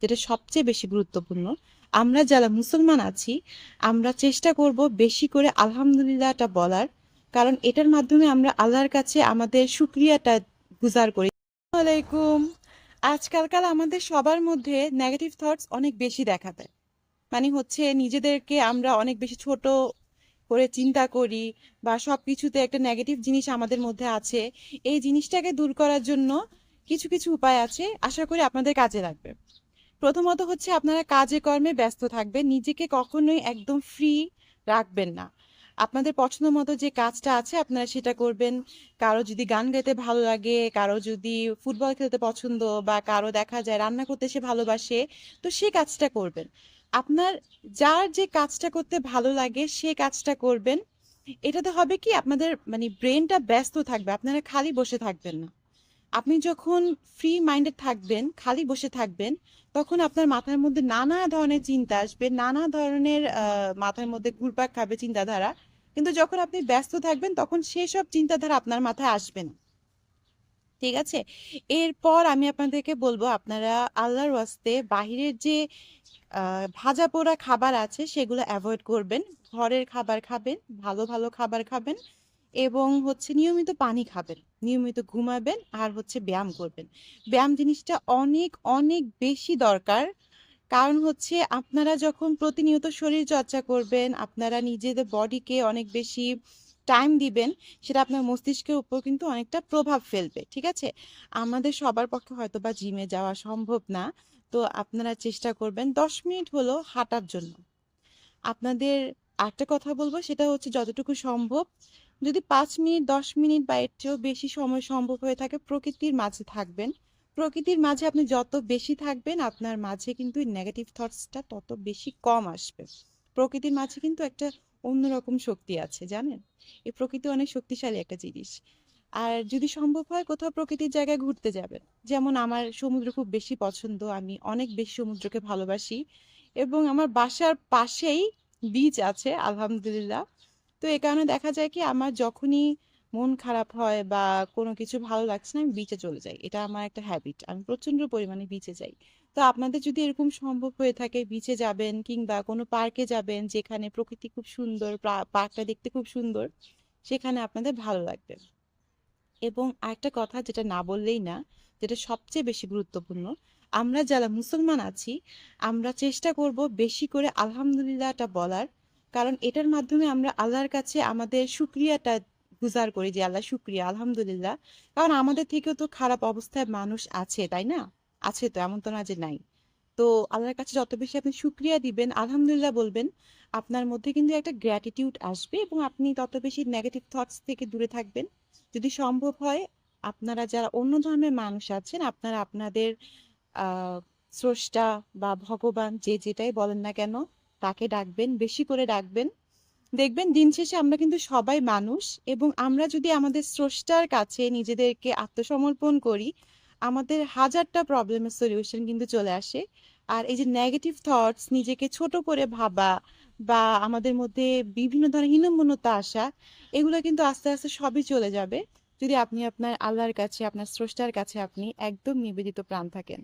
যেটা সবচেয়ে বেশি গুরুত্বপূর্ণ। আমরা যারা মুসলমান আছি, আমরা চেষ্টা করব বেশি করে আলহামদুলিল্লাহটা বলার। কারণ এটার মাধ্যমে আমরা আল্লাহর কাছে আমাদের শুকরিয়াটা গুজার করি। আসসালামু আলাইকুম। আজকালকাল আমাদের সবার মধ্যে নেগেটিভ থটস অনেক বেশি দেখা দেয়। মানে হচ্ছে নিজেদেরকে আমরা অনেক বেশি ছোট করে চিন্তা করি, বা সবকিছুতে একটা নেগেটিভ জিনিস আমাদের মধ্যে আছে। এই জিনিসটাকে দূর করার জন্য কিছু কিছু উপায় আছে, আশা করি আপনাদের কাজে লাগবে। প্রথমত হচ্ছে আপনারা কাজে কর্মে ব্যস্ত থাকবেন, নিজেকে কখনোই একদম ফ্রি রাখবেন না। আপনাদের পছন্দ মতো যে কাজটা আছে আপনারা সেটা করবেন। কারো যদি গান গাইতে ভালো লাগে, কারো যদি ফুটবল খেলতে পছন্দ, বা কারো দেখা যায় রান্না করতে সে ভালোবাসে, তো সে কাজটা করবেন। আপনার যার যে কাজটা করতে ভালো লাগে সে কাজটা করবেন। এটাতে হবে কি, আপনাদের মানে ব্রেনটা ব্যস্ত থাকবে, আপনারা খালি বসে থাকবেন না। আপনি যখন ফ্রি মাইন্ডেড থাকবেন, খালি বসে থাকবেন, তখন আপনার মাথার মধ্যে নানা ধরনের চিন্তা আসবে, নানা ধরনের মাথার মধ্যে ঘুরপাক খাবে চিন্তাধারা। কিন্তু যখন আপনি ব্যস্ত থাকবেন তখন সেসব চিন্তাধারা আপনার মাথায় আসবে না। ঠিক আছে? এরপর আমি আপনাদেরকে বলবো, আপনারা আল্লাহর ওয়াস্তে বাহিরের যে ভাজা পোড়া খাবার আছে সেগুলো অ্যাভয়েড করবেন। ঘরের খাবার খাবেন, ভালো ভালো খাবার খাবেন, এবং হচ্ছে নিয়মিত পানি খাবেন, নিয়মিত ঘুমাবেন, আর হচ্ছে ব্যায়াম করবেন। ব্যায়াম জিনিসটা অনেক অনেক বেশি দরকার। কারণ হচ্ছে আপনারা যখন প্রতিনিয়ত শরীর চর্চা করবেন, আপনারা নিজেদের বডিকে অনেক বেশি টাইম দিবেন, সেটা আপনার মস্তিষ্কের উপর কিন্তু অনেকটা প্রভাব ফেলবে। ঠিক আছে? আমাদের সবার পক্ষে হয়তো বা জিমে যাওয়া সম্ভব না, তো আপনারা চেষ্টা করবেন 10 মিনিট হলো হাঁটার জন্য। আপনাদের একটা কথা বলবো, সেটা হচ্ছে যতটুকু সম্ভব, যদি 5 মিনিট 10 মিনিট বা এর চেয়েও বেশি সময় সম্ভব হয়ে থাকে, প্রকৃতির মাঝে থাকবেন। প্রকৃতির মাঝে আপনি যত বেশি থাকবেন আপনার মাঝে কিন্তু নেগেটিভ থটসটা তত বেশি কম আসবে। প্রকৃতির মাঝে কিন্তু একটা অন্যরকম শক্তি আছে, জানেন? এই প্রকৃতি অনেক শক্তিশালী একটা জিনিস। আর যদি সম্ভব হয় কোথাও প্রকৃতির জায়গায় ঘুরতে যাবেন। যেমন আমার সমুদ্র খুব বেশি পছন্দ, আমি অনেক বেশি সমুদ্রকে ভালোবাসি, এবং আমার বাসার পাশেই বিচ আছে আলহামদুলিল্লাহ। তো এই কারণে দেখা যায় কি, আমার যখনই মন খারাপ হয় বা কোনো কিছু ভালো লাগছে না, আমি বিচে চলে যাই। এটা আমার একটা হ্যাবিট, আমি প্রচন্ড পরিমাণে বিচে যাই। তো আপনাদের যদি এরকম সম্ভব হয়ে থাকে, বিচে যাবেন কিংবা কোনো পার্কে যাবেন যেখানে প্রকৃতি খুব সুন্দর, পার্কটা দেখতে খুব সুন্দর, সেখানে আপনাদের ভালো লাগবে। এবং আরেকটা কথা যেটা না বললেই না, যেটা সবচেয়ে বেশি গুরুত্বপূর্ণ, আমরা যারা মুসলমান আছি, আমরা চেষ্টা করব বেশি করে আলহামদুলিল্লাহটা বলার। কারণ এটার মাধ্যমে আমরা আল্লাহর কাছে আমাদের শুকরিয়াটা গুজার করি, যে আল্লাহ শুক্রিয়া, আলহামদুলিল্লাহ। কারণ আমাদের থেকেও তো খারাপ অবস্থায় মানুষ আছে, তাই না? আছে তো, এমন তো না যে নাই। তো আল্লাহর কাছে যত বেশি আপনি শুকরিয়া দিবেন, আলহামদুলিল্লাহ বলবেন, আপনার মধ্যে কিন্তু একটা গ্র্যাটিটিউড আসবে, এবং আপনি তত বেশি নেগেটিভ থটস থেকে দূরে থাকবেন। যদি সম্ভব হয়, আপনারা যারা অন্য ধর্মের মানুষ আছেন, আপনারা আপনাদের আহ স্রষ্টা বা ভগবান যে যেটাই বলেন না কেন, তাকে ডাকবেন, বেশি করে ডাকবেন। দেখবেন দিন শেষে আমরা কিন্তু সবাই মানুষ, এবং আমরা যদি আমাদের স্রষ্টার কাছে নিজেদেরকে আত্মসমর্পণ করি, আমাদের হাজারটা প্রবলেমের সলিউশন কিন্তু চলে আসে। আর এই যে নেগেটিভ থটস, নিজেকে ছোট করে ভাবা, বা আমাদের মধ্যে বিভিন্ন ধরনের হীনমন্যতা আসা, এগুলো কিন্তু আস্তে আস্তে সবই চলে যাবে, যদি আপনি আপনার আল্লাহর কাছে, আপনার স্রষ্টার কাছে আপনি একদম নিবেদিত প্রাণ থাকেন।